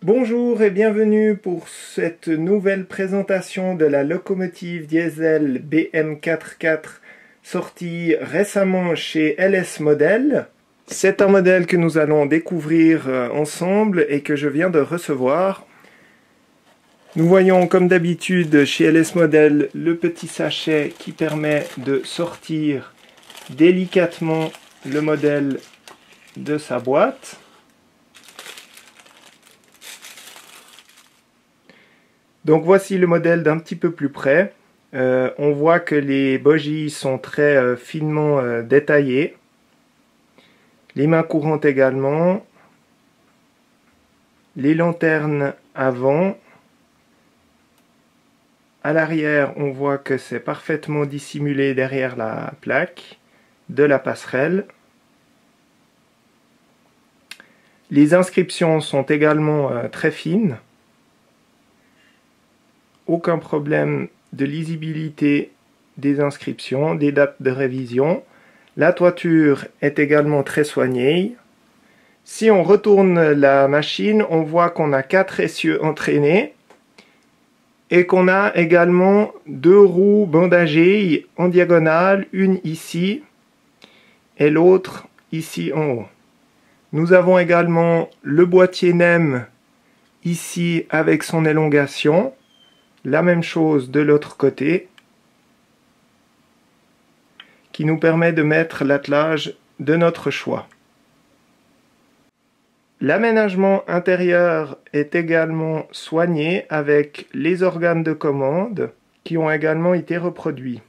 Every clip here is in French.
Bonjour et bienvenue pour cette nouvelle présentation de la locomotive diesel BM44 sortie récemment chez LS Model. C'est un modèle que nous allons découvrir ensemble et que je viens de recevoir. Nous voyons comme d'habitude chez LS Model le petit sachet qui permet de sortir délicatement le modèle de sa boîte. Donc voici le modèle d'un petit peu plus près. On voit que les bogies sont très finement détaillées. Les mains courantes également. Les lanternes avant. À l'arrière, on voit que c'est parfaitement dissimulé derrière la plaque de la passerelle. Les inscriptions sont également très fines. Aucun problème de lisibilité des inscriptions, des dates de révision. La toiture est également très soignée. Si on retourne la machine, on voit qu'on a 4 essieux entraînés et qu'on a également 2 roues bandagées en diagonale, une ici et l'autre ici en haut. Nous avons également le boîtier NEM ici avec son élongation. La même chose de l'autre côté, qui nous permet de mettre l'attelage de notre choix. L'aménagement intérieur est également soigné avec les organes de commande qui ont également été reproduits.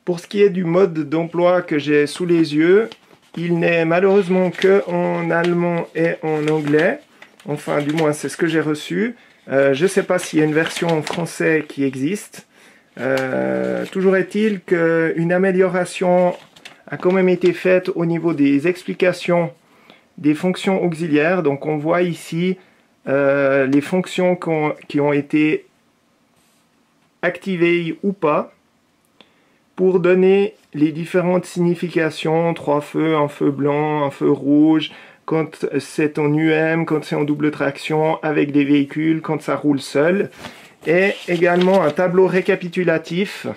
Pour ce qui est du mode d'emploi que j'ai sous les yeux, il n'est malheureusement que en allemand et en anglais. Enfin, du moins, c'est ce que j'ai reçu. Je ne sais pas s'il y a une version en français qui existe. Toujours est-il qu'une amélioration a quand même été faite au niveau des explications des fonctions auxiliaires. Donc, on voit ici les fonctions qui ont été activées ou pas, pour donner les différentes significations, 3 feux, un feu blanc, un feu rouge, quand c'est en UM, quand c'est en double traction, avec des véhicules, quand ça roule seul. Et également un tableau récapitulatif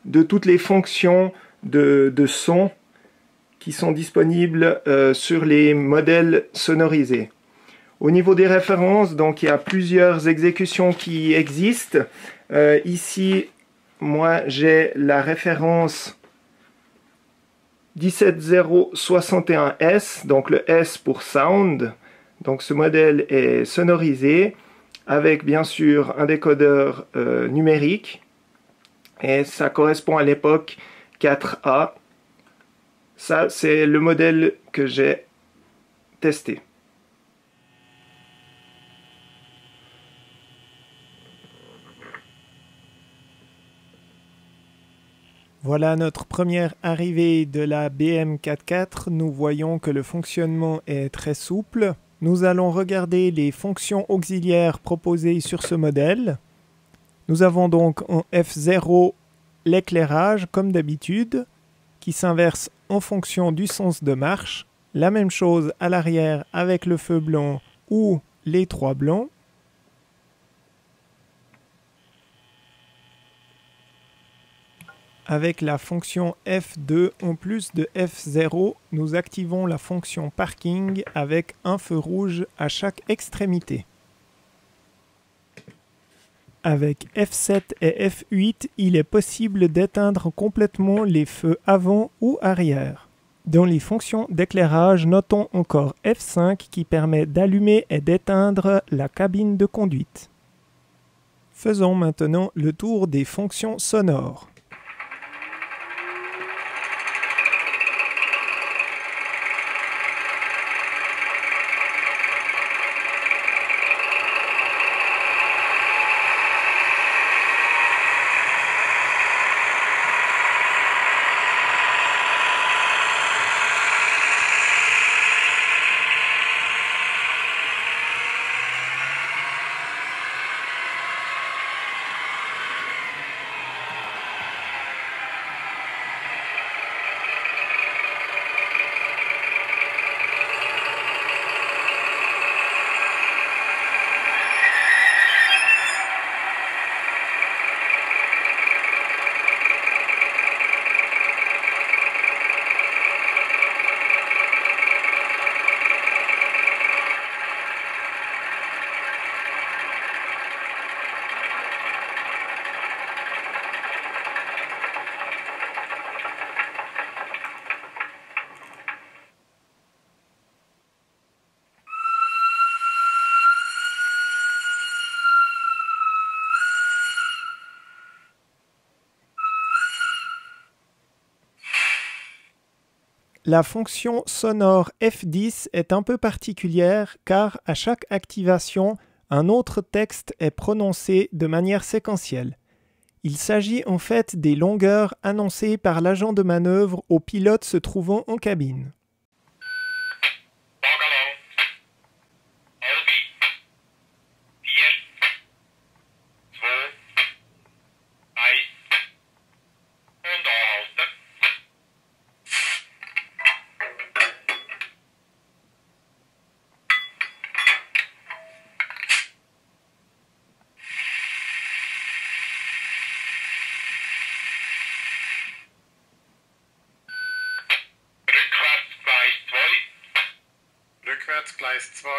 de toutes les fonctions de son qui sont disponibles sur les modèles sonorisés. Au niveau des références, donc il y a plusieurs exécutions qui existent. Ici, moi, j'ai la référence 17061S, donc le S pour Sound. Donc ce modèle est sonorisé avec bien sûr un décodeur numérique. Et ça correspond à l'époque 4A. Ça, c'est le modèle que j'ai testé. Voilà notre première arrivée de la BM44. Nous voyons que le fonctionnement est très souple. Nous allons regarder les fonctions auxiliaires proposées sur ce modèle. Nous avons donc en F0 l'éclairage comme d'habitude qui s'inverse en fonction du sens de marche. La même chose à l'arrière avec le feu blanc ou les 3 blancs. Avec la fonction F2 en plus de F0, nous activons la fonction parking avec un feu rouge à chaque extrémité. Avec F7 et F8, il est possible d'éteindre complètement les feux avant ou arrière. Dans les fonctions d'éclairage, notons encore F5 qui permet d'allumer et d'éteindre la cabine de conduite. Faisons maintenant le tour des fonctions sonores. La fonction sonore F10 est un peu particulière car à chaque activation, un autre texte est prononcé de manière séquentielle. Il s'agit en fait des longueurs annoncées par l'agent de manœuvre aux pilotes se trouvant en cabine. Rückwärtsgleis 2.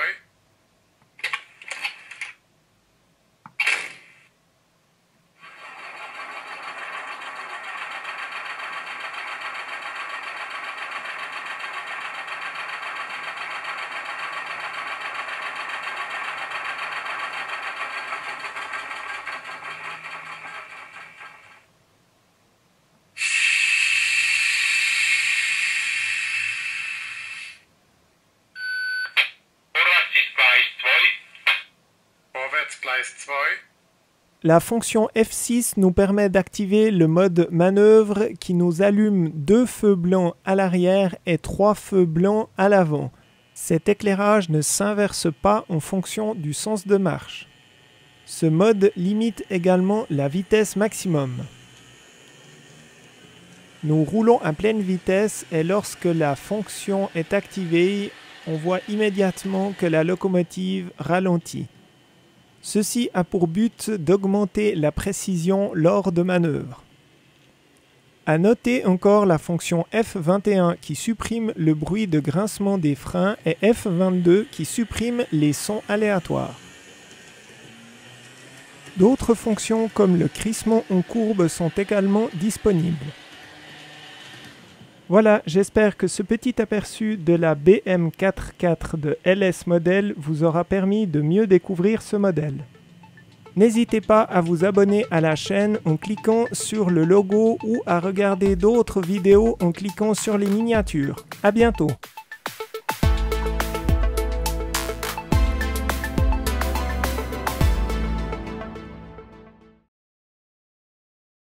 La fonction F6 nous permet d'activer le mode manœuvre qui nous allume 2 feux blancs à l'arrière et 3 feux blancs à l'avant. Cet éclairage ne s'inverse pas en fonction du sens de marche. Ce mode limite également la vitesse maximum. Nous roulons à pleine vitesse et lorsque la fonction est activée, on voit immédiatement que la locomotive ralentit. Ceci a pour but d'augmenter la précision lors de manœuvres. À noter encore la fonction F21 qui supprime le bruit de grincement des freins et F22 qui supprime les sons aléatoires. D'autres fonctions comme le crissement en courbe sont également disponibles. Voilà, j'espère que ce petit aperçu de la BM44 de LS Model vous aura permis de mieux découvrir ce modèle. N'hésitez pas à vous abonner à la chaîne en cliquant sur le logo ou à regarder d'autres vidéos en cliquant sur les miniatures. À bientôt!